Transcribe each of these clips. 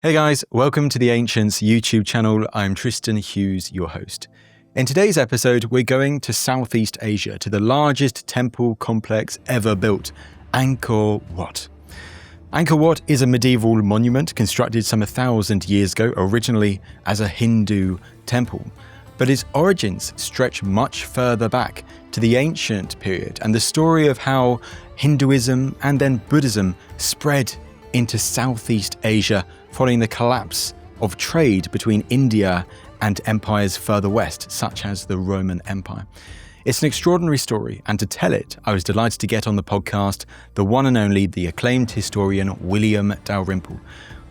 Hey guys, welcome to the Ancients YouTube channel. I'm Tristan Hughes, your host. In today's episode, we're going to Southeast Asia, to the largest temple complex ever built, Angkor Wat. Angkor Wat is a medieval monument constructed some 1,000 years ago, originally as a Hindu temple. But its origins stretch much further back to the ancient period and the story of how Hinduism and then Buddhism spread into Southeast Asia following the collapse of trade between India and empires further west, such as the Roman Empire. It's an extraordinary story, and to tell it, I was delighted to get on the podcast the one and only, the acclaimed historian William Dalrymple.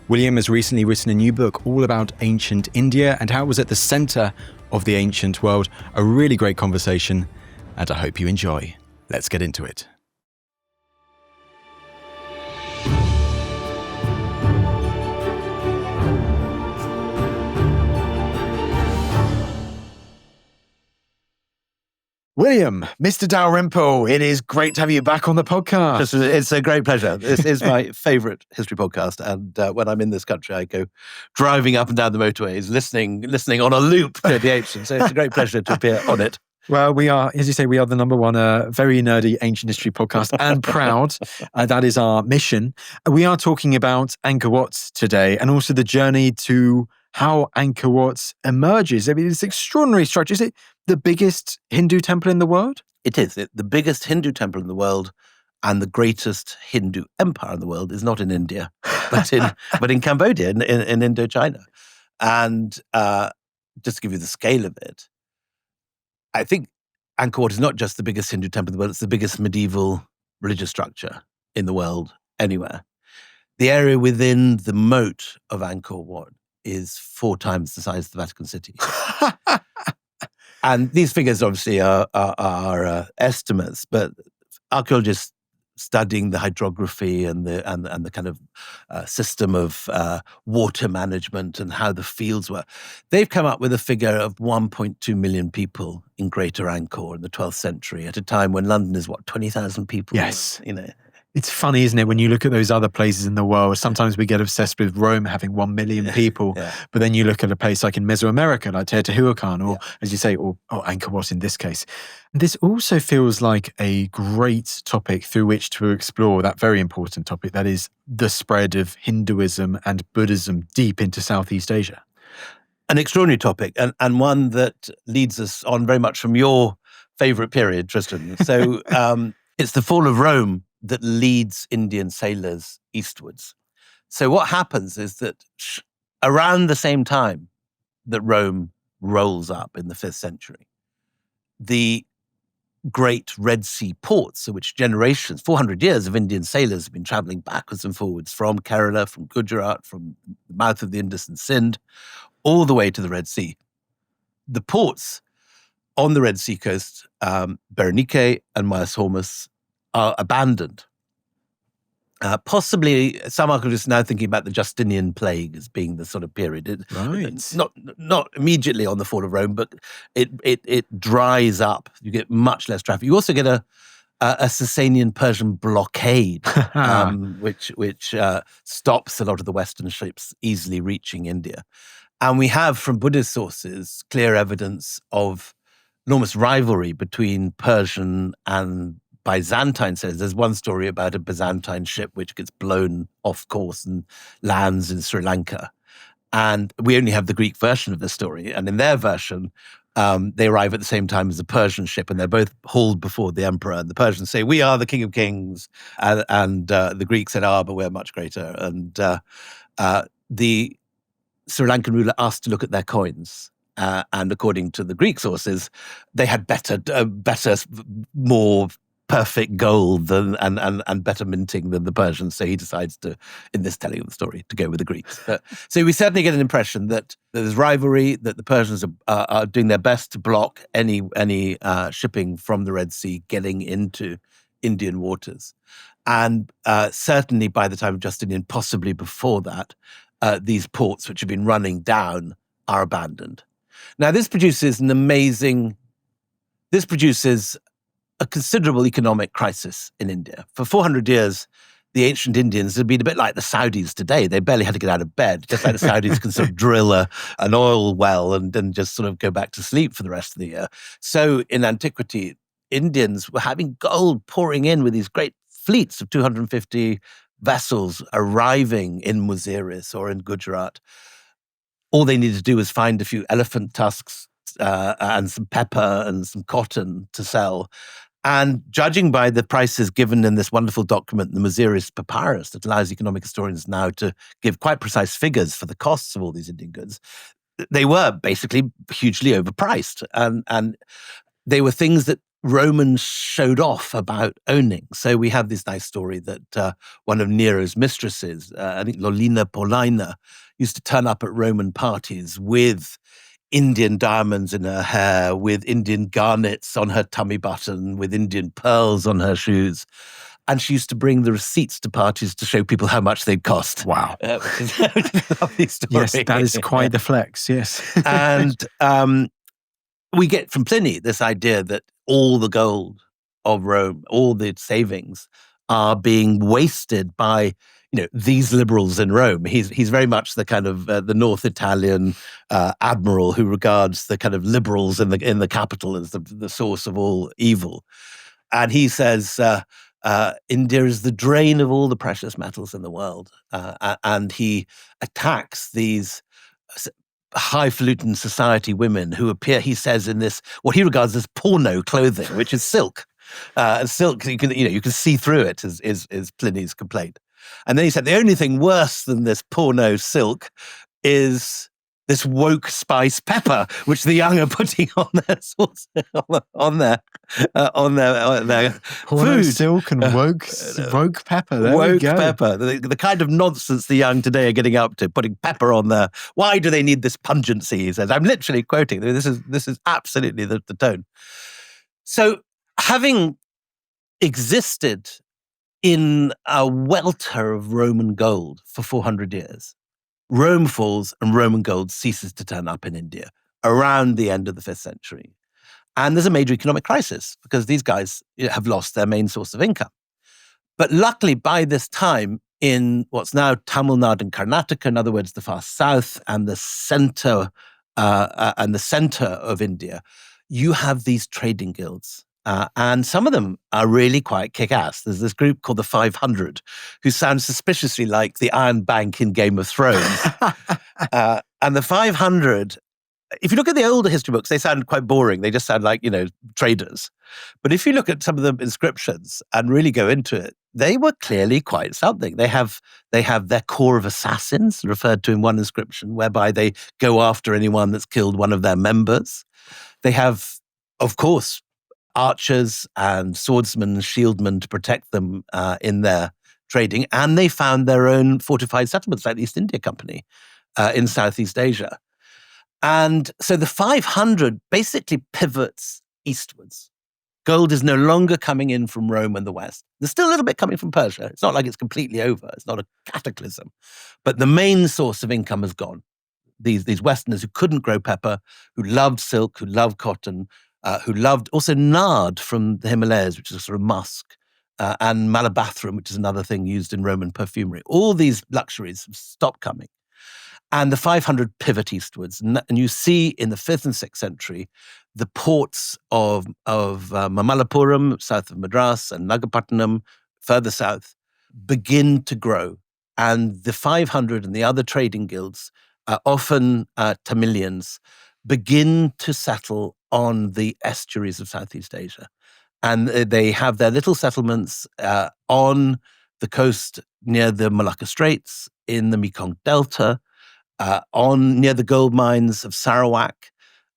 William has recently written a new book all about ancient India and how it was at the center of the ancient world. A really great conversation, and I hope you enjoy. Let's get into it. William, Mr. Dalrymple, it is great to have you back on the podcast. It's a great pleasure. This is my favorite history podcast. And when I'm in this country, I go driving up and down the motorways, listening on a loop to the ancient. So it's a great pleasure to appear on it. Well, we are, as you say, we are the number one very nerdy ancient history podcast and proud. That is our mission. We are talking about Angkor Wat today and also the journey to how Angkor Wat emerges. I mean, it's extraordinary structure. Is it the biggest Hindu temple in the world? It is. The biggest Hindu temple in the world and the greatest Hindu empire in the world is not in India, but in Cambodia, in Indochina. And just to give you the scale of it, I think Angkor Wat is not just the biggest Hindu temple in the world, it's the biggest medieval religious structure in the world anywhere. The area within the moat of Angkor Wat is 4 times the size of the Vatican City. And these figures obviously are estimates, but archaeologists studying the hydrography and the kind of system of water management and how the fields were, they've come up with a figure of 1.2 million people in Greater Angkor in the 12th century, at a time when London is 20,000 people. Yes, It's funny, isn't it, when you look at those other places in the world, sometimes we get obsessed with Rome having 1 million people, but then you look at a place like in Mesoamerica, like Teotihuacan, or as you say, or Angkor Wat in this case. This also feels like a great topic through which to explore that very important topic, that is the spread of Hinduism and Buddhism deep into Southeast Asia. An extraordinary topic, and one that leads us on very much from your favorite period, Tristan. So it's the fall of Rome that leads Indian sailors eastwards. So what happens is that around the same time that Rome rolls up in the 5th century, the great Red Sea ports, in which generations, 400 years of Indian sailors have been traveling backwards and forwards from Kerala, from Gujarat, from the mouth of the Indus and Sindh, all the way to the Red Sea. The ports on the Red Sea coast, Berenike and Myos Hormuz, are abandoned. Possibly, some archaeologists are now thinking about the Justinian plague as being the sort of period. It's not immediately on the fall of Rome, but it dries up. You get much less traffic. You also get a Sasanian Persian blockade, which stops a lot of the Western ships easily reaching India. And we have, from Buddhist sources, clear evidence of enormous rivalry between Persian and Byzantine sailors. There's one story about a Byzantine ship which gets blown off course and lands in Sri Lanka. And we only have the Greek version of the story. And in their version, they arrive at the same time as the Persian ship, and they're both hauled before the emperor. And the Persians say, "We are the king of kings." And the Greeks said, but we're much greater. And the Sri Lankan ruler asked to look at their coins. And according to the Greek sources, they had better, more perfect gold and better minting than the Persians. So he decides to, in this telling of the story, to go with the Greeks. So we certainly get an impression that there's rivalry, that the Persians are doing their best to block any shipping from the Red Sea getting into Indian waters. And certainly by the time of Justinian, possibly before that, these ports which have been running down are abandoned. Now, this produces a considerable economic crisis in India. For 400 years, the ancient Indians had been a bit like the Saudis today. They barely had to get out of bed, just like the Saudis can sort of drill an oil well and then just sort of go back to sleep for the rest of the year. So in antiquity, Indians were having gold pouring in with these great fleets of 250 vessels arriving in Muziris or in Gujarat. All they needed to do was find a few elephant tusks and some pepper and some cotton to sell. And judging by the prices given in this wonderful document, the Muziris Papyrus, that allows economic historians now to give quite precise figures for the costs of all these Indian goods, they were basically hugely overpriced. And they were things that Romans showed off about owning. So we have this nice story that one of Nero's mistresses, I think Lolina Paulina, used to turn up at Roman parties with Indian diamonds in her hair, with Indian garnets on her tummy button, with Indian pearls on her shoes. And she used to bring the receipts to parties to show people how much they'd cost. Wow. Which is a lovely story. Yes, that is quite the flex, yes. And we get from Pliny this idea that all the gold of Rome, all the savings are being wasted by these liberals in Rome. He's very much the kind of the North Italian admiral who regards the kind of liberals in the capital as the source of all evil. And he says India is the drain of all the precious metals in the world. And he attacks these highfalutin society women who appear, he says, in this what he regards as porno clothing, which is silk. Silk, you can see through it, is Pliny's complaint. And then he said the only thing worse than this porno silk is this woke spice pepper, which the young are putting on their sauce, on their Porno food. silk and woke pepper. There woke we go. pepper, the kind of nonsense the young today are getting up to, putting pepper on there. Why do they need this pungency? He says. I'm literally quoting. This is absolutely the tone. So, having existed in a welter of Roman gold for 400 years, Rome falls and Roman gold ceases to turn up in India around the end of the 5th century. And there's a major economic crisis because these guys have lost their main source of income. But luckily, by this time, in what's now Tamil Nadu and Karnataka, in other words, the far south and the center of India, you have these trading guilds. And some of them are really quite kick-ass. There's this group called the 500, who sounds suspiciously like the Iron Bank in Game of Thrones. And the 500, if you look at the older history books, they sound quite boring. They just sound like, traders. But if you look at some of the inscriptions and really go into it, they were clearly quite something. They have their corps of assassins, referred to in one inscription, whereby they go after anyone that's killed one of their members. They have, of course, archers and swordsmen and shieldmen to protect them in their trading. And they found their own fortified settlements like the East India Company in Southeast Asia. And so the 500 basically pivots eastwards. Gold is no longer coming in from Rome and the West. There's still a little bit coming from Persia. It's not like it's completely over. It's not a cataclysm. But the main source of income has gone. These Westerners who couldn't grow pepper, who loved silk, who loved cotton, who loved also nard from the Himalayas, which is a sort of musk, and malabathrum, which is another thing used in Roman perfumery. All these luxuries have stopped coming. And the 500 pivot eastwards. And you see in the 5th and 6th century, the ports of Mamallapuram, south of Madras, and Nagapattinam, further south, begin to grow. And the 500 and the other trading guilds, often Tamilians, begin to settle on the estuaries of Southeast Asia. And they have their little settlements on the coast near the Malacca Straits, in the Mekong Delta, near the gold mines of Sarawak.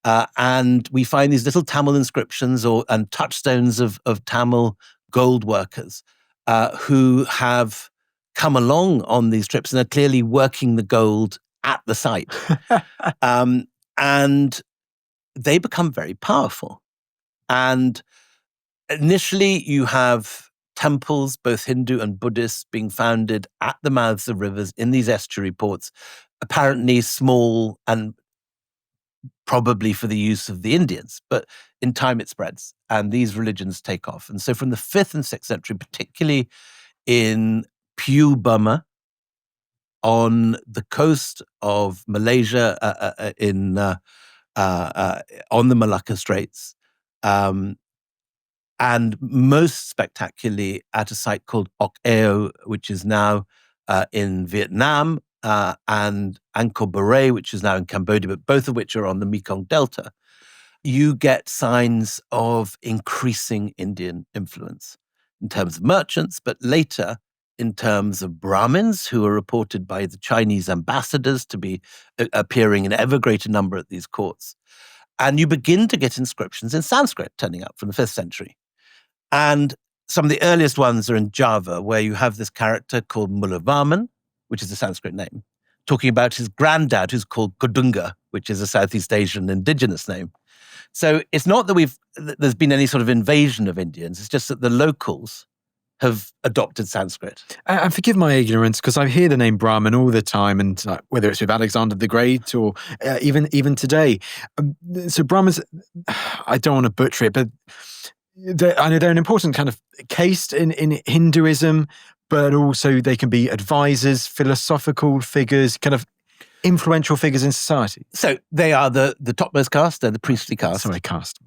And we find these little Tamil inscriptions and touchstones of Tamil gold workers who have come along on these trips and are clearly working the gold at the site. And they become very powerful. And initially, you have temples, both Hindu and Buddhist, being founded at the mouths of rivers in these estuary ports, apparently small and probably for the use of the Indians. But in time, it spreads, and these religions take off. And so from the 5th and 6th century, particularly in Pew Burma, on the coast of Malaysia, on the Malacca Straits, and most spectacularly at a site called Ok Eo, which is now in Vietnam, and Angkor Wat, which is now in Cambodia, but both of which are on the Mekong Delta. You get signs of increasing Indian influence in terms of merchants, but later in terms of Brahmins, who are reported by the Chinese ambassadors to be appearing in ever greater number at these courts. And you begin to get inscriptions in Sanskrit turning up from the 5th century. And some of the earliest ones are in Java, where you have this character called Suryavarman, which is a Sanskrit name, talking about his granddad, who's called Kodunga, which is a Southeast Asian indigenous name. So it's not that there's been any sort of invasion of Indians. It's just that the locals have adopted Sanskrit. And forgive my ignorance, because I hear the name Brahmin all the time, and whether it's with Alexander the Great or even today. So Brahmins, I don't want to butcher it, but I know they're an important kind of caste in Hinduism, but also they can be advisors, philosophical figures, kind of influential figures in society. So they are the topmost caste, they're the priestly caste. Sorry, caste.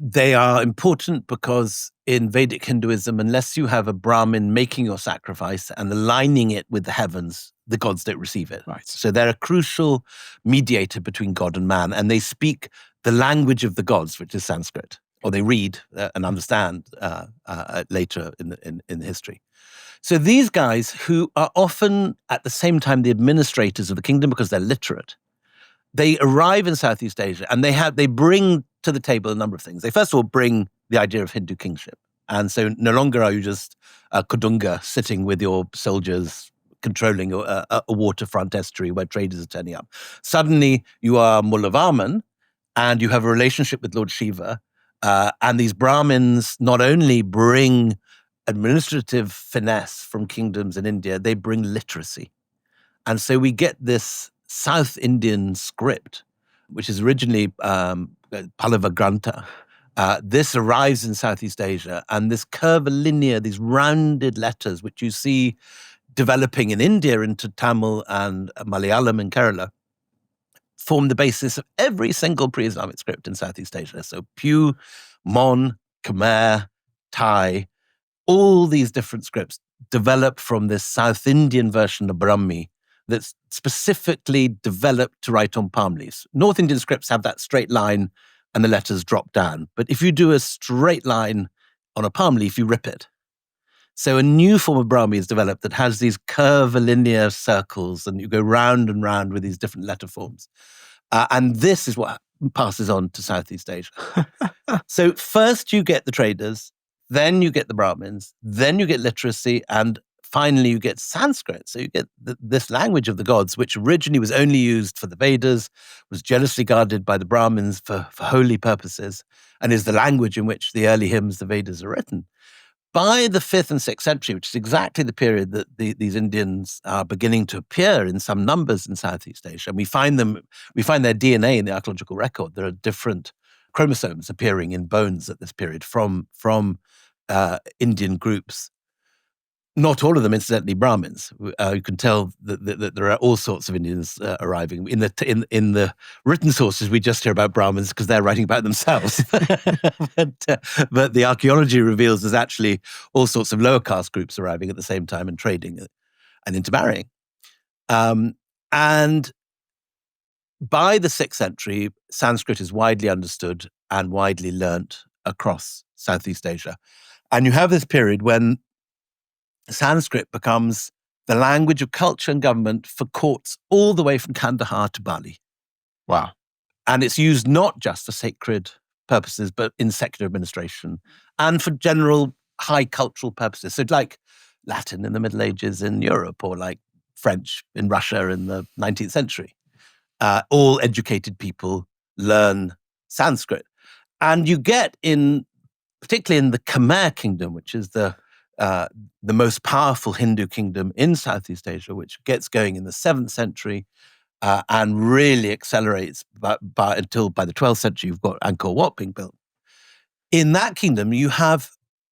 They are important because in Vedic Hinduism, unless you have a Brahmin making your sacrifice and aligning it with the heavens, the gods don't receive it. Right. So they're a crucial mediator between God and man, and they speak the language of the gods, which is Sanskrit, or they read and understand later in history. So these guys, who are often at the same time the administrators of the kingdom because they're literate, they arrive in Southeast Asia and they bring to the table a number of things. They first of all bring the idea of Hindu kingship. And so no longer are you just a Kodunga sitting with your soldiers controlling a waterfront estuary where traders are turning up. Suddenly you are Suryavarman and you have a relationship with Lord Shiva. And these Brahmins not only bring administrative finesse from kingdoms in India, they bring literacy. And so we get this South Indian script, which is originally Pallava Grantha. This arrives in Southeast Asia, and this curvilinear, these rounded letters, which you see developing in India into Tamil and Malayalam in Kerala, form the basis of every single pre-Islamic script in Southeast Asia. So Pew, Mon, Khmer, Thai, all these different scripts develop from this South Indian version of Brahmi that's specifically developed to write on palm leaves. North Indian scripts have that straight line and the letters drop down. But if you do a straight line on a palm leaf, you rip it. So a new form of Brahmi is developed that has these curvilinear circles, and you go round and round with these different letter forms. And this is what passes on to Southeast Asia. So first you get the traders, then you get the Brahmins, then you get literacy, and finally you get Sanskrit. So you get this language of the gods, which originally was only used for the Vedas, was jealously guarded by the Brahmins for holy purposes, and is the language in which the early hymns, the Vedas, are written. By the 5th and 6th century, which is exactly the period that these Indians are beginning to appear in some numbers in Southeast Asia, and we find their DNA in the archaeological record. There are different chromosomes appearing in bones at this period from Indian groups. Not all of them, incidentally, Brahmins. You can tell that there are all sorts of Indians arriving. In the written sources, we just hear about Brahmins because they're writing about themselves. but the archaeology reveals there's actually all sorts of lower caste groups arriving at the same time and trading and intermarrying. And by the 6th century, Sanskrit is widely understood and widely learnt across Southeast Asia. And you have this period when Sanskrit becomes the language of culture and government for courts all the way from Kandahar to Bali. Wow. And it's used not just for sacred purposes, but in secular administration and for general high cultural purposes. So like Latin in the Middle Ages in Europe, or like French in Russia in the 19th century. All educated people learn Sanskrit. And you get particularly in the Khmer kingdom, which is the most powerful Hindu kingdom in Southeast Asia, which gets going in the 7th century and really accelerates until by the 12th century, you've got Angkor Wat being built. In that kingdom, you have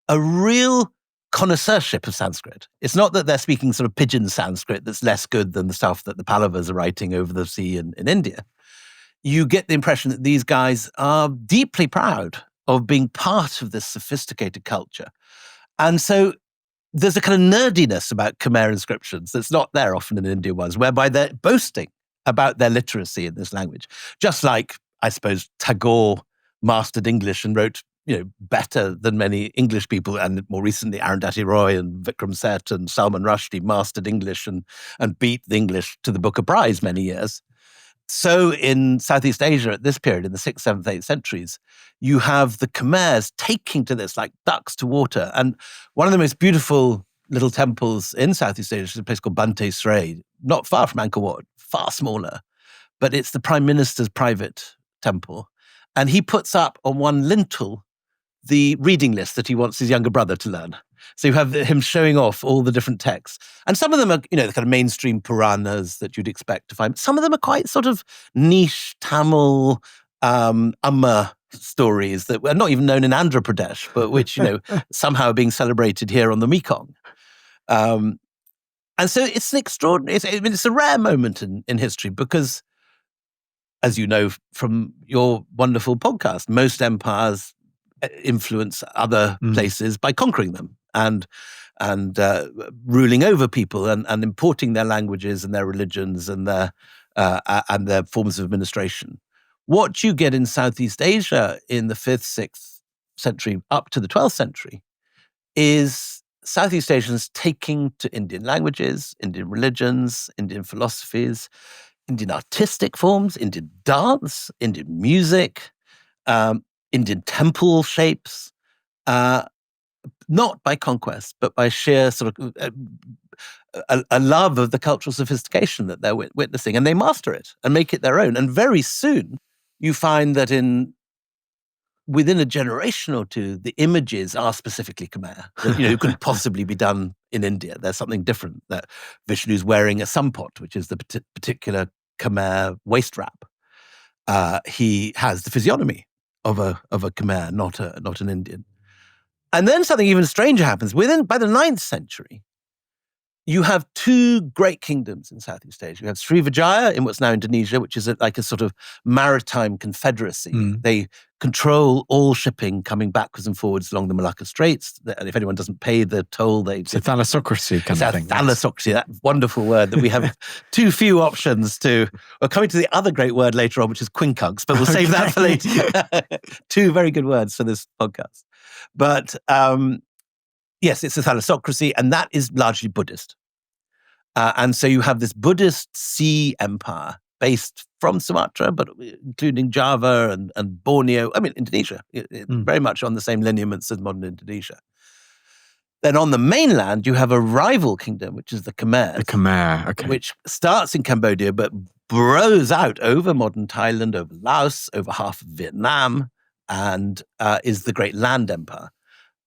a real connoisseurship of Sanskrit. It's not that they're speaking sort of pidgin Sanskrit that's less good than the stuff that the Pallavas are writing over the sea in India. You get the impression that these guys are deeply proud of being part of this sophisticated culture. And so there's a kind of nerdiness about Khmer inscriptions that's not there often in Indian ones, whereby they're boasting about their literacy in this language. Just like, I suppose, Tagore mastered English and wrote, better than many English people, and more recently Arundhati Roy and Vikram Seth and Salman Rushdie mastered English and beat the English to the Booker Prize many years. So in Southeast Asia at this period, in the 6th, 7th, 8th centuries, you have the Khmers taking to this like ducks to water. And one of the most beautiful little temples in Southeast Asia is a place called Bante Sray, not far from Angkor Wat, far smaller, but it's the Prime Minister's private temple. And he puts up on one lintel the reading list that he wants his younger brother to learn. So you have him showing off all the different texts. And some of them are, the kind of mainstream Puranas that you'd expect to find. Some of them are quite sort of niche Tamil Amma stories that are not even known in Andhra Pradesh, but which, somehow are being celebrated here on the Mekong. And so it's an extraordinary, it's a rare moment in history because, as you know from your wonderful podcast, most empires influence other places by conquering them and ruling over people and importing their languages and their religions and their forms of administration. What you get in Southeast Asia in the 5th, 6th century up to the 12th century is Southeast Asians taking to Indian languages, Indian religions, Indian philosophies, Indian artistic forms, Indian dance, Indian music, Indian temple shapes, not by conquest, but by sheer sort of a love of the cultural sophistication that they're witnessing. And they master it and make it their own. And very soon, you find that within a generation or two, the images are specifically Khmer. That, couldn't possibly be done in India. There's something different. That Vishnu's wearing a sampot, which is the particular Khmer waist wrap. He has the physiognomy of a Khmer, not an Indian. And then something even stranger happens. By the 9th century, you have two great kingdoms in Southeast Asia. You have Srivijaya in what's now Indonesia, which is like a sort of maritime confederacy. They control all shipping coming backwards and forwards along the Malacca Straits. And if anyone doesn't pay the toll, it's a thalassocracy kind of thing. Thalassocracy, that wonderful word that we have too few options to. We're coming to the other great word later on, which is quincunx, but we'll save that for later. Two very good words for this podcast. But yes, it's a thalassocracy, and that is largely Buddhist. And so you have this Buddhist sea empire based from Sumatra, but including Java and Borneo. Indonesia, very much on the same lineaments as modern Indonesia. Then on the mainland, you have a rival kingdom, which is the Khmer. The Khmer, okay. Which starts in Cambodia, but burrows out over modern Thailand, over Laos, over half of Vietnam, and is the great land empire.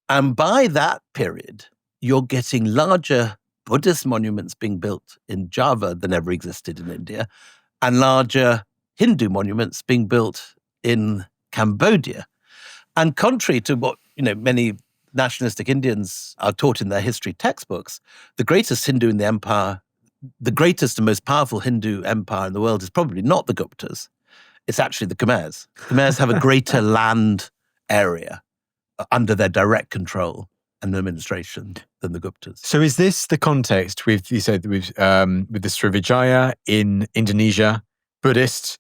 And by that period, you're getting larger Buddhist monuments being built in Java than ever existed in India, and larger Hindu monuments being built in Cambodia. And contrary to what many nationalistic Indians are taught in their history textbooks, the greatest Hindu in the empire, the greatest and most powerful Hindu empire in the world is probably not the Guptas. It's actually the Khmers. Khmers have a greater land area under their direct control and administration than the Guptas. So is this the context with the Srivijaya in Indonesia, Buddhist?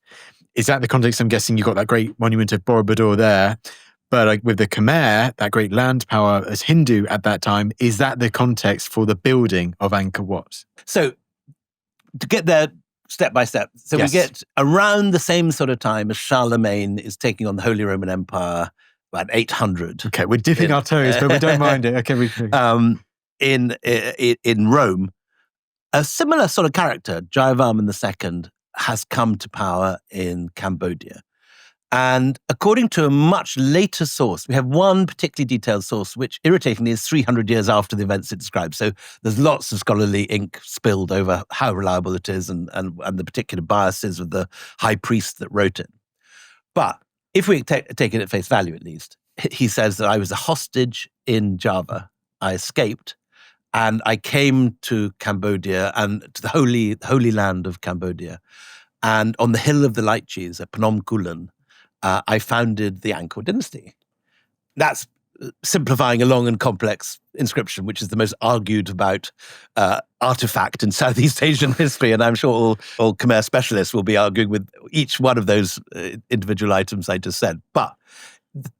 Is that the context? I'm guessing you got that great monument of Borobudur there, but with the Khmer, that great land power as Hindu at that time, is that the context for the building of Angkor Wat? So to get there step by step, we get around the same sort of time as Charlemagne is taking on the Holy Roman Empire, about 800. Okay, we're dipping our toes, but we don't mind it. Okay, in Rome, a similar sort of character, Jayavarman II, has come to power in Cambodia. And according to a much later source, we have one particularly detailed source, which irritatingly is 300 years after the events it describes. So there's lots of scholarly ink spilled over how reliable it is and the particular biases of the high priest that wrote it. But if we take it at face value, at least, he says that I was a hostage in Java I escaped, and I came to Cambodia and to the holy land of Cambodia. And on the hill of the lychees at Phnom Kulen, I founded the Angkor Dynasty. That's simplifying a long and complex inscription, which is the most argued about artifact in Southeast Asian history. And I'm sure all Khmer specialists will be arguing with each one of those individual items I just said. But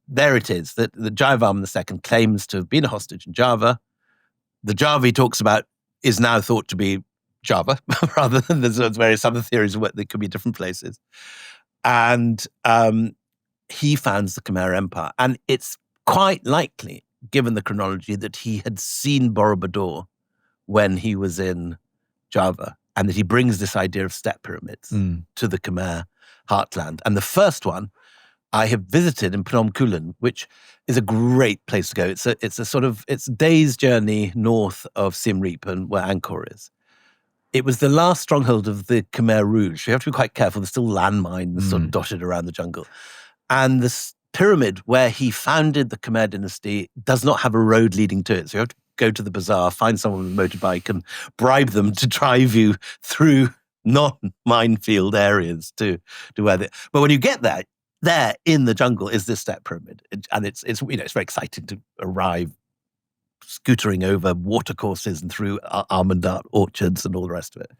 there it is, that the Jayavarman II claims to have been a hostage in Java. The Java he talks about is now thought to be Java, rather than there's various other theories of what they could be different places. And he founds the Khmer Empire. And it's quite likely, given the chronology, that he had seen Borobudur when he was in Java, and that he brings this idea of step pyramids to the Khmer heartland. And the first one I have visited in Phnom Kulen, which is a great place to go. It's a day's journey north of Siem Reap and where Angkor is. It was the last stronghold of the Khmer Rouge. You have to be quite careful. There's still landmines sort of dotted around the jungle. And this pyramid where he founded the Khmer dynasty does not have a road leading to it. So you have to go to the bazaar, find someone with a motorbike and bribe them to drive you through non-minefield areas to where they... But when you get there in the jungle is this step pyramid. And it's very exciting to arrive scootering over watercourses and through almond orchards and all the rest of it.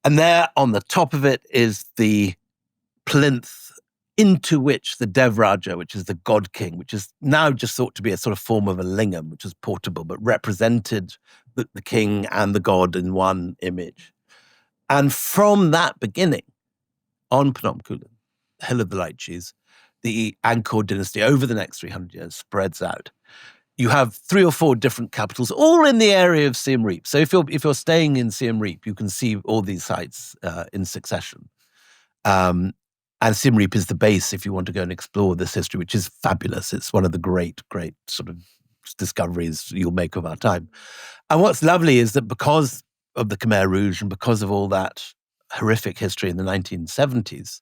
And there on the top of it is the plinth into which the Dev Raja, which is the god king, which is now just thought to be a sort of form of a lingam, which is portable, but represented the king and the god in one image. And from that beginning, on Phnom Kulen, the hill of the lychees, the Angkor dynasty over the next 300 years spreads out. You have 3 or 4 different capitals, all in the area of Siem Reap. So if you're staying in Siem Reap, you can see all these sites in succession. And Siem Reap is the base if you want to go and explore this history, which is fabulous. It's one of the great sort of discoveries you'll make of our time. And what's lovely is that because of the Khmer Rouge and because of all that horrific history in the 1970s,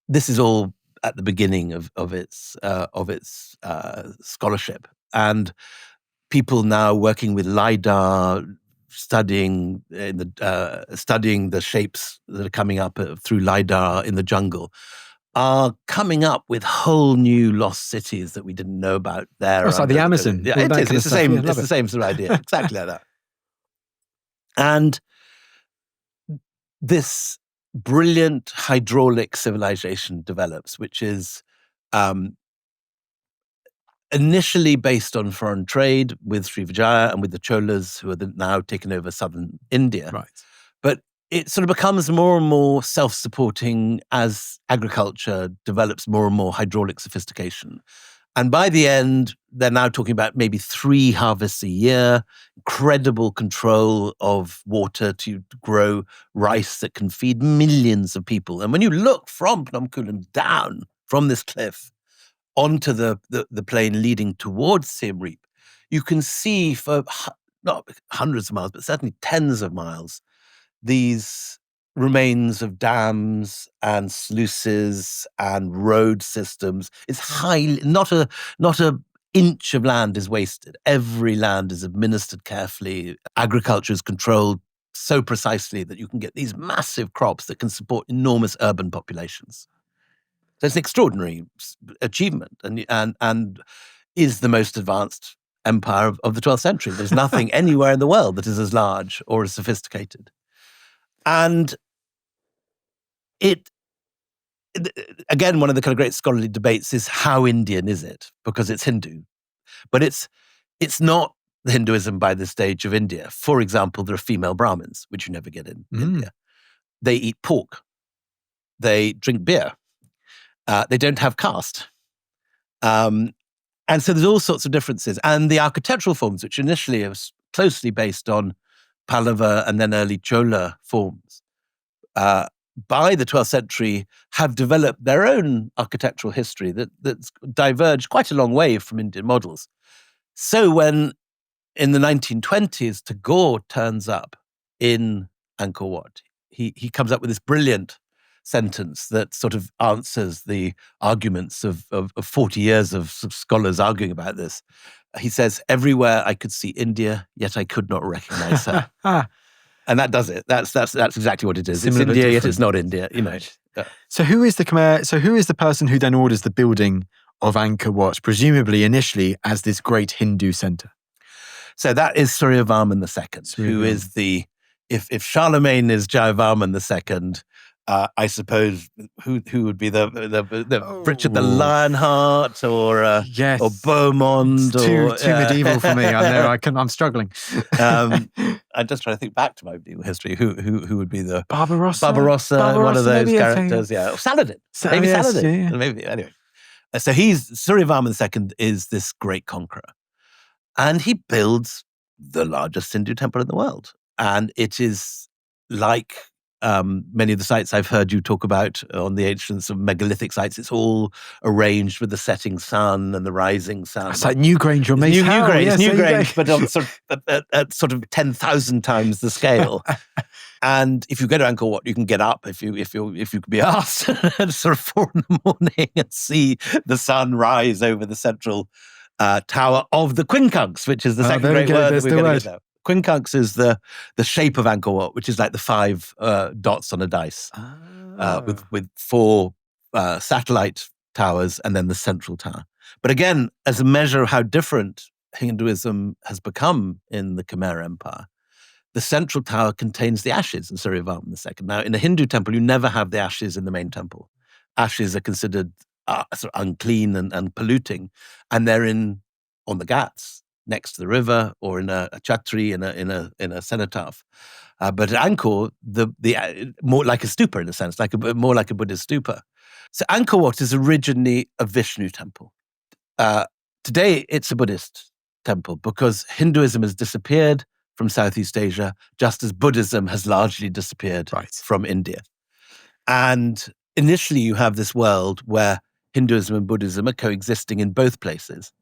this is all at the beginning of its scholarship. And people now working with LiDAR, studying the shapes that are coming up through LiDAR in the jungle, are coming up with whole new lost cities that we didn't know about there. It's like the Amazon. Yeah, it is. It's the same. It's the same sort of idea. Exactly like that. And this brilliant hydraulic civilization develops, which is initially based on foreign trade with Srivijaya and with the Cholas, who are now taken over southern India. Right. But it sort of becomes more and more self-supporting as agriculture develops more and more hydraulic sophistication. And by the end, they're now talking about maybe 3 harvests a year, incredible control of water to grow rice that can feed millions of people. And when you look from Phnom Kulen down from this cliff onto the plain leading towards Siem Reap, you can see for not hundreds of miles, but certainly tens of miles, these remains of dams and sluices and road systems. It's highly, not a inch of land is wasted. Every land is administered carefully. Agriculture is controlled so precisely that you can get these massive crops that can support enormous urban populations. So it's an extraordinary achievement and is the most advanced empire of the 12th century. There's nothing anywhere in the world that is as large or as sophisticated. And it, again, one of the kind of great scholarly debates is how Indian is it? Because it's Hindu. But it's not the Hinduism by this stage of India. For example, there are female Brahmins, which you never get in India. They eat pork. They drink beer. They don't have caste. And so there's all sorts of differences. And the architectural forms, which initially are closely based on Pallava and then early Chola forms, by the 12th century have developed their own architectural history that's diverged quite a long way from Indian models. So when in the 1920s Tagore turns up in Angkor Wat, he comes up with this brilliant sentence that sort of answers the arguments of 40 years of scholars arguing about this. He says, "Everywhere I could see India, yet I could not recognize her." And that does it. That's exactly what it is. Similar it's India, yet it's not India. So who is the Khmer? So who is the person who then orders the building of Angkor Wat, presumably initially as this great Hindu center? So that is Suryavarman II, who is the, if Charlemagne is Jayavarman II, I suppose who would be the Richard the Lionheart or Beaumont? Too medieval for me. I know. I'm struggling. I'm just trying to think back to my medieval history. Who would be the Barbarossa, one of those characters? Yeah, or Saladin. Maybe Saladin. Yeah. Maybe anyway. So Suryavarman II is this great conqueror. And he builds the largest Hindu temple in the world. And it is like many of the sites I've heard you talk about on the ancient sort of megalithic sites. It's all arranged with the setting sun and the rising sun. It's like Newgrange or Mace Howell. Newgrange, but on sort of 10,000 times the scale. And if you go to Angkor Wat, you can get up if you could be asked at sort of 4 a.m. and see the sun rise over the central tower of the quincunx, which is the second great word that we're going to get now. Quincunx is the shape of Angkor Wat, which is like the 5 dots on a dice, with 4 satellite towers and then the central tower. But again, as a measure of how different Hinduism has become in the Khmer Empire, the central tower contains the ashes of Suryavarman II. Now, in a Hindu temple, you never have the ashes in the main temple. Ashes are considered sort of unclean and polluting, and they're on the ghats next to the river or in a chhatri in a cenotaph. But at Angkor, the more like a stupa in a sense, more like a Buddhist stupa. So Angkor Wat is originally a Vishnu temple. Today, it's a Buddhist temple because Hinduism has disappeared from Southeast Asia, just as Buddhism has largely disappeared from India. And initially, you have this world where Hinduism and Buddhism are coexisting in both places.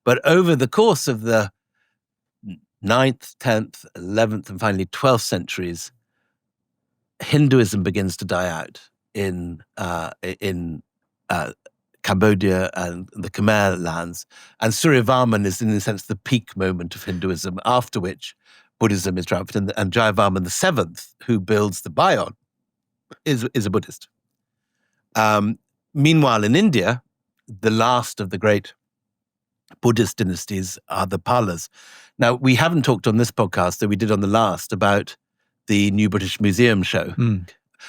But over the course of the 9th, 10th, 11th, and finally 12th centuries, Hinduism begins to die out in Cambodia and the Khmer lands. And Suryavarman is, in a sense, the peak moment of Hinduism, after which Buddhism is triumphant. And Jayavarman VII, who builds the Bayon, is a Buddhist. Meanwhile, in India, the last of the great Buddhist dynasties are the Palas. Now, we haven't talked on this podcast, that we did on the last, about the new British Museum show,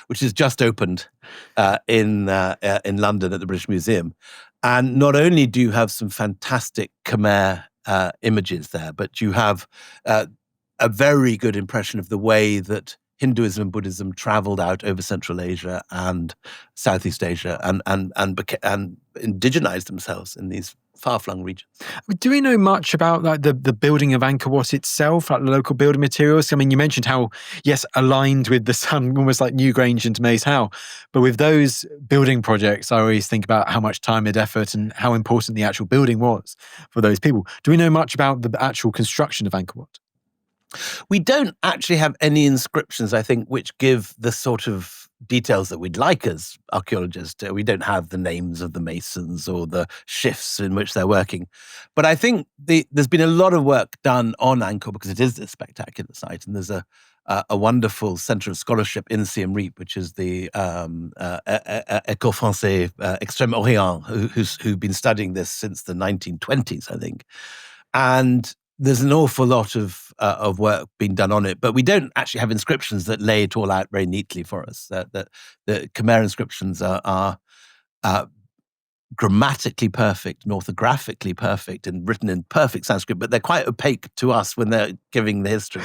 which has just opened in London at the British Museum. And not only do you have some fantastic Khmer images there, but you have a very good impression of the way that Hinduism and Buddhism traveled out over Central Asia and Southeast Asia and indigenized themselves in these far-flung regions. Do we know much about the building of Angkor Wat itself, like the local building materials? I mean, you mentioned how, yes, aligned with the sun, almost like Newgrange and Mace Howell. But with those building projects, I always think about how much time and effort and how important the actual building was for those people. Do we know much about the actual construction of Angkor Wat? We don't actually have any inscriptions, I think, which give the sort of details that we'd like as archaeologists. We don't have the names of the masons or the shifts in which they're working. But I think there's been a lot of work done on Angkor because it is this spectacular site. And there's a wonderful centre of scholarship in Siem Reap, which is the École Française Extrême-Orient, who've been studying this since the 1920s, I think. And there's an awful lot of work being done on it, but we don't actually have inscriptions that lay it all out very neatly for us. The Khmer inscriptions are grammatically perfect and orthographically perfect and written in perfect Sanskrit, but they're quite opaque to us when they're giving the history.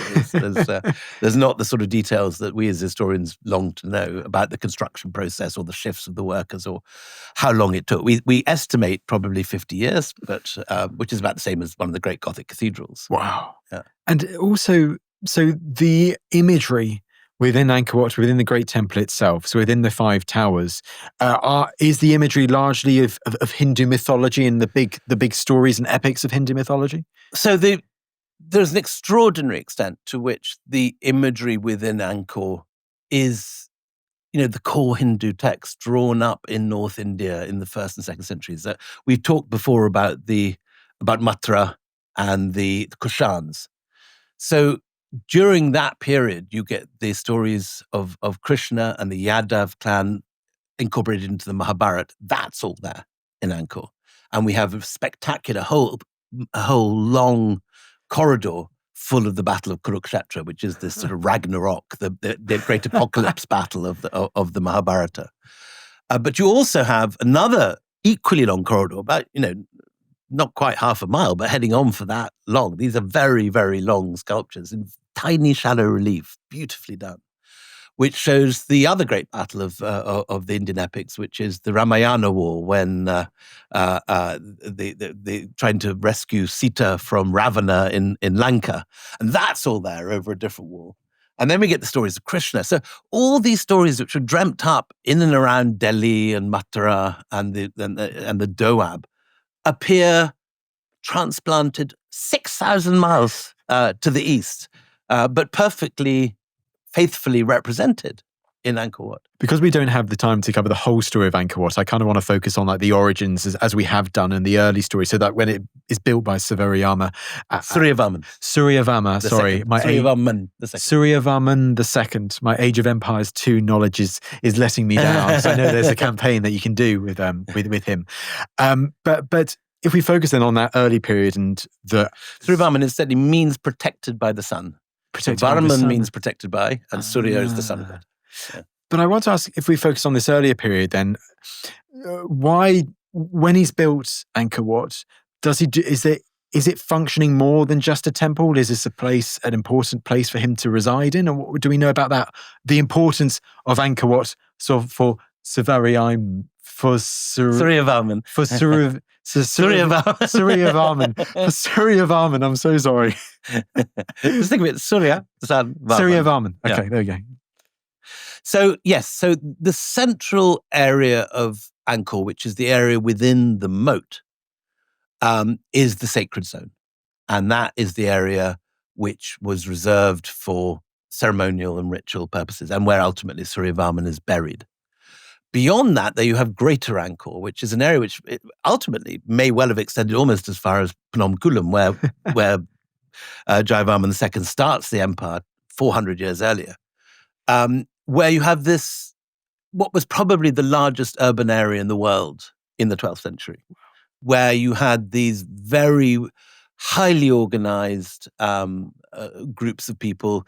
There's not the sort of details that we as historians long to know about the construction process or the shifts of the workers or how long it took. We estimate probably 50 years, but which is about the same as one of the great Gothic cathedrals. Wow. Yeah. And also, so the imagery within Angkor Wat, within the Great Temple itself, so within the 5 towers, is the imagery largely of Hindu mythology and the big stories and epics of Hindu mythology? So there's an extraordinary extent to which the imagery within Angkor is the core Hindu texts drawn up in North India in the 1st and 2nd centuries. We've talked before about Mathura and the Kushans. So during that period, you get the stories of Krishna and the Yadav clan incorporated into the Mahabharata. That's all there in Angkor. And we have a spectacular whole long corridor full of the Battle of Kurukshetra, which is this sort of Ragnarok, the great apocalypse battle of the Mahabharata. But you also have another equally long corridor, about, not quite half a mile, but heading on for that long. These are very, very long sculptures in tiny, shallow relief, beautifully done, which shows the other great battle of the Indian epics, which is the Ramayana War, when they trying to rescue Sita from Ravana in Lanka. And that's all there over a different wall. And then we get the stories of Krishna. So all these stories which were dreamt up in and around Delhi and Mathura and the Doab appear transplanted 6,000 miles to the east, but perfectly, faithfully represented in Angkor Wat. Because we don't have the time to cover the whole story of Angkor Wat, I kind of want to focus on the origins as we have done in the early story, so that when it is built by Suryavarman, Suryavarman, sorry, Suryavarman the second. Suryavarman the second. My Age of Empires 2 knowledge is letting me down. So I know there's a campaign that you can do with him. But if we focus then on that early period and the Suryavarman instead means protected by the sun. Varman means protected by, and Surya is the sun god. Yeah. But I want to ask, if we focus on this earlier period, then why, when he's built Angkor Wat, is it functioning more than just a temple? Is this an important place for him to reside in? Or what do we know about that? The importance of Angkor Wat for Suryavarman. Suryavarman. I'm so sorry. Just think of it. Suryavarman. Okay, there you go. So yes, so the central area of Angkor, which is the area within the moat, is the sacred zone. And that is the area which was reserved for ceremonial and ritual purposes, and where ultimately Suryavarman is buried. Beyond that, there you have Greater Angkor, which is an area which ultimately may well have extended almost as far as Phnom Kulam, where Jayavarman II starts the empire 400 years earlier, where you have what was probably the largest urban area in the world in the 12th century, where you had these very highly organized groups of people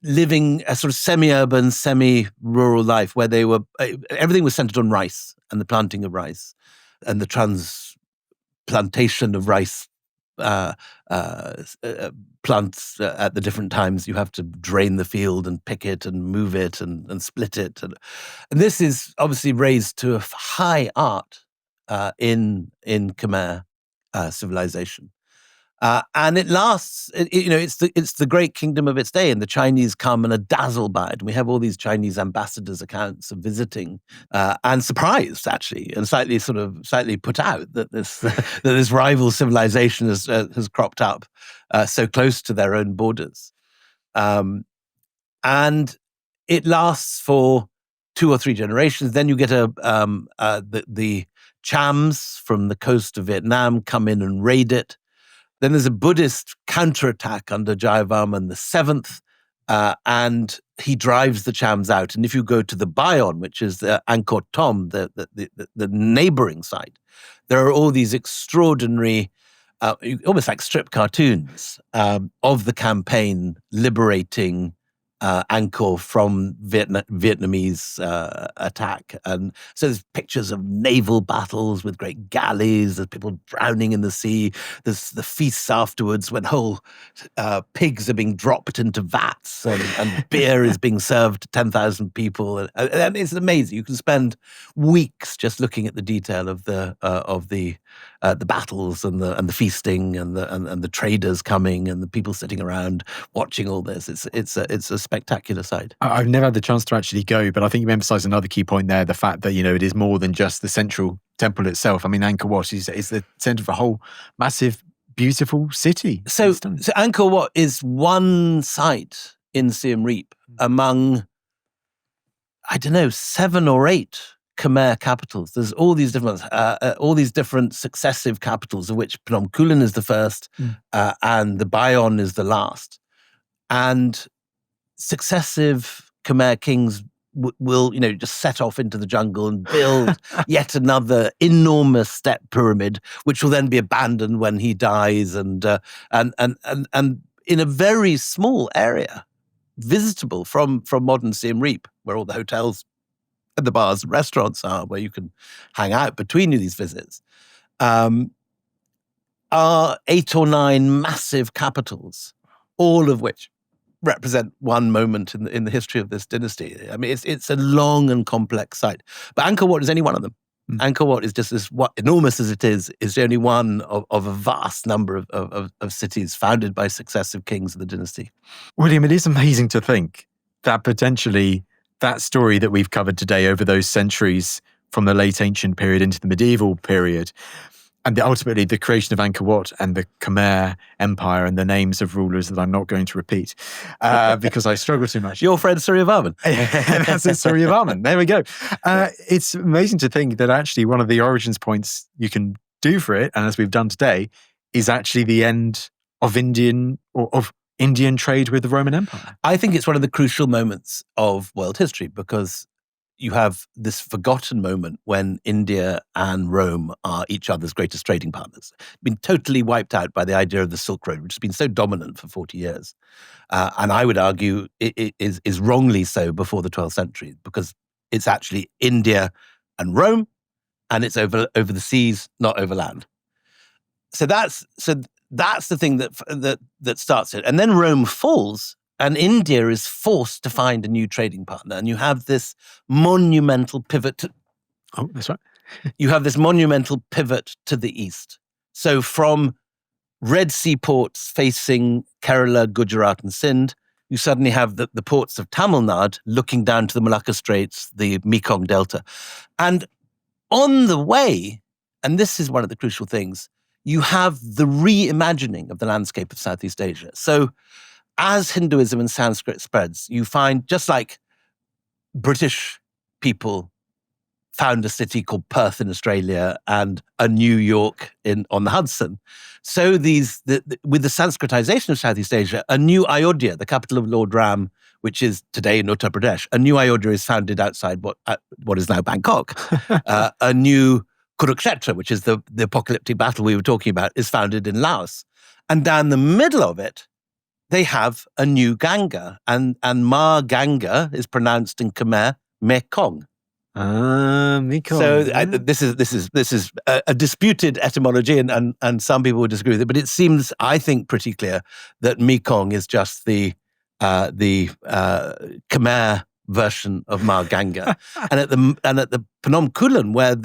living a sort of semi-urban, semi-rural life, where everything was centered on rice and the planting of rice and the transplantation of rice plants at the different times. You have to drain the field and pick it and move it and split it. And this is obviously raised to a high art in Khmer civilization. And it lasts, it's the great kingdom of its day, and the Chinese come and are dazzled by it. And we have all these Chinese ambassadors' accounts of visiting and surprised, actually, and slightly put out that this rival civilization has cropped up so close to their own borders. And it lasts for 2 or 3 generations. Then you get the Chams from the coast of Vietnam come in and raid it. Then there's a Buddhist counterattack under Jayavarman VII, and he drives the Chams out. And if you go to the Bayon, which is the Angkor Thom, the neighboring site, there are all these extraordinary, almost like strip cartoons of the campaign liberating Angkor from Vietnamese attack. And so there's pictures of naval battles with great galleys, there's people drowning in the sea, there's the feasts afterwards when whole pigs are being dropped into vats and beer is being served to 10,000 people. And it's amazing. You can spend weeks just looking at the detail of the battles and the feasting and the traders coming and the people sitting around watching all this. It's a spectacular sight. I've never had the chance to actually go, but I think you emphasise another key point there, the fact that, it is more than just the central temple itself. I mean, Angkor Wat is the centre of a whole massive, beautiful city. So Angkor Wat is one site in Siem Reap among I don't know, 7 or 8 Khmer capitals. There's all these different successive capitals, of which Phnom Kulen is the first, and the Bayon is the last. And successive Khmer kings will, just set off into the jungle and build yet another enormous step pyramid, which will then be abandoned when he dies, and in a very small area, visitable from modern Siem Reap, where all the hotels and the bars and restaurants are, where you can hang out between these visits, are 8 or 9 massive capitals, all of which represent one moment in the history of this dynasty. I mean, it's a long and complex site. But Angkor Wat is only one of them. Angkor Wat is just enormous as it is only one of a vast number of cities founded by successive kings of the dynasty. William, it is amazing to think that potentially that story that we've covered today over those centuries from the late ancient period into the medieval period, and ultimately the creation of Angkor Wat and the Khmer Empire and the names of rulers that I'm not going to repeat because I struggle too much. Your friend Suryavarman. That's it, Suryavarman. There we go. It's amazing to think that actually one of the origins points you can do for it, and as we've done today, is actually the end of Indian trade with the Roman Empire. I think it's one of the crucial moments of world history, because you have this forgotten moment when India and Rome are each other's greatest trading partners. Been totally wiped out by the idea of the Silk Road, which has been so dominant for 40 years. And I would argue it is wrongly so before the 12th century, because it's actually India and Rome, and it's over the seas, not over land. So that's the thing that starts it. And then Rome falls, and India is forced to find a new trading partner. And you have this monumental pivot. Oh, that's right. You have this monumental pivot to the east. So from Red Sea ports facing Kerala, Gujarat, and Sindh, you suddenly have the ports of Tamil Nadu looking down to the Malacca Straits, the Mekong Delta. And on the way, and this is one of the crucial things, you have the reimagining of the landscape of Southeast Asia. So as Hinduism and Sanskrit spreads, you find, just like British people found a city called Perth in Australia and a New York on the Hudson, so with the Sanskritization of Southeast Asia, a new Ayodhya, the capital of Lord Ram, which is today in Uttar Pradesh, a new Ayodhya is founded outside what is now Bangkok. A new Kurukshetra, which is the apocalyptic battle we were talking about, is founded in Laos. And down the middle of it, they have a new Ganga, and Ma Ganga is pronounced in Khmer Mekong. Mekong. So this is a disputed etymology, and some people would disagree with it, but it seems, I think, pretty clear that Mekong is just the Khmer version of Ma Ganga. and at the Phnom Kulen, where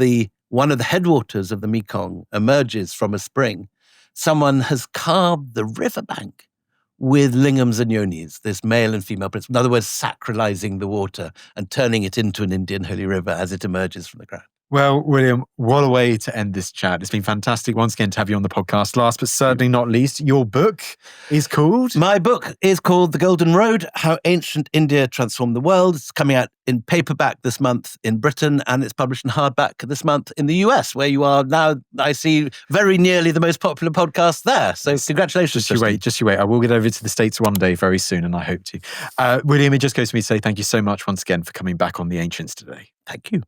one of the headwaters of the Mekong emerges from a spring, someone has carved the riverbank with lingams and yonis, this male and female principle. In other words, sacralizing the water and turning it into an Indian holy river as it emerges from the ground. Well, William, what a way to end this chat. It's been fantastic once again to have you on the podcast. Last but certainly not least, your book is called? My book is called The Golden Road, How Ancient India Transformed the World. It's coming out in paperback this month in Britain, and it's published in hardback this month in the US, where you are now, I see, very nearly the most popular podcast there. So congratulations. Just you wait. I will get over to the States one day very soon, and I hope to. William, it just goes to me to say thank you so much once again for coming back on The Ancients today. Thank you.